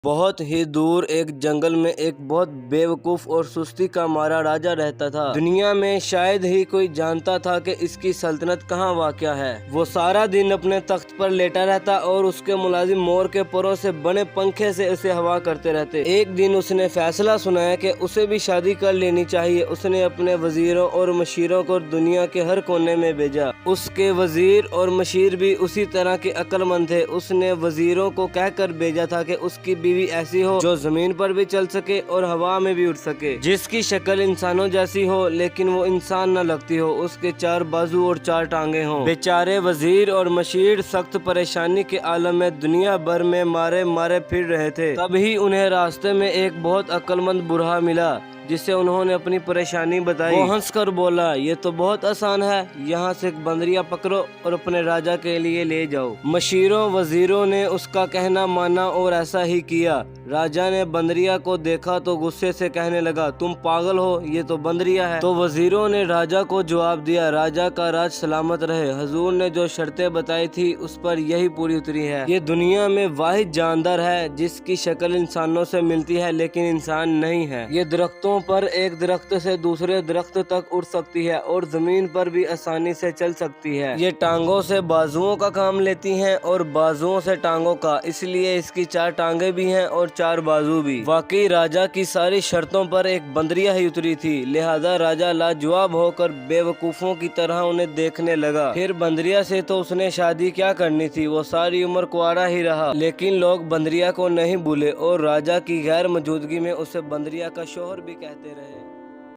بہت ہی دور ایک جنگل میں ایک بہت بیوقوف اور سستی کا مارا راجا رہتا تھا۔ دنیا میں شاید ہی کوئی جانتا تھا کہ اس کی سلطنت کہاں واقع ہے۔ وہ سارا دن اپنے تخت پر لیٹا رہتا اور اس کے ملازم مور کے پروں سے بنے پنکھے سے اسے ہوا کرتے رہتے۔ ایک دن اس نے فیصلہ سنایا کہ اسے بھی شادی کر لینی چاہیے۔ اس نے اپنے وزیروں اور مشیروں کو دنیا کے ہر کونے میں بھیجا۔ اس کے وزیر اور مشیر بھی اسی طرح کے عقل مند تھے۔ اس نے وزیروں کو کہہ کر بھیجا تھا کہ اس کی بیوی ایسی ہو جو زمین پر بھی چل سکے اور ہوا میں بھی اڑ سکے، جس کی شکل انسانوں جیسی ہو لیکن وہ انسان نہ لگتی ہو، اس کے 4 بازو اور 4 ٹانگیں ہوں۔ بیچارے وزیر اور مشیر سخت پریشانی کے عالم میں دنیا بھر میں مارے پھر رہے تھے۔ تبھی انہیں راستے میں ایک بہت عقل مند بوڑھا ملا جسے انہوں نے اپنی پریشانی بتائی۔ وہ ہنس کر بولا، یہ تو بہت آسان ہے، یہاں سے ایک بندریا پکڑو اور اپنے راجا کے لیے لے جاؤ۔ مشیروں وزیروں نے اس کا کہنا مانا اور ایسا ہی کیا۔ راجا نے بندریا کو دیکھا تو غصے سے کہنے لگا، تم پاگل ہو، یہ تو بندریا ہے۔ تو وزیروں نے راجا کو جواب دیا، راجا کا راج سلامت رہے، حضور نے جو شرطیں بتائی تھی اس پر یہی پوری اتری ہے۔ یہ دنیا میں واحد جاندار ہے جس کی شکل انسانوں سے ملتی ہے لیکن انسان نہیں ہے۔ یہ درختوں پر ایک درخت سے دوسرے درخت تک اڑ سکتی ہے اور زمین پر بھی آسانی سے چل سکتی ہے۔ یہ ٹانگوں سے بازوؤں کا کام لیتی ہیں اور بازوؤں سے ٹانگوں کا، اس لیے اس کی 4 ٹانگیں بھی ہیں اور 4 بازو بھی۔ واقعی راجا کی ساری شرطوں پر ایک بندریا ہی اتری تھی، لہذا راجا لاجواب ہو کر بے وقوفوں کی طرح انہیں دیکھنے لگا۔ پھر بندریا سے تو اس نے شادی کیا کرنی تھی، وہ ساری عمر کنوارا ہی رہا، لیکن لوگ بندریا کو نہیں بھولے اور راجا کی غیر موجودگی میں اسے بندریا کا شوہر بھی کہتے رہے۔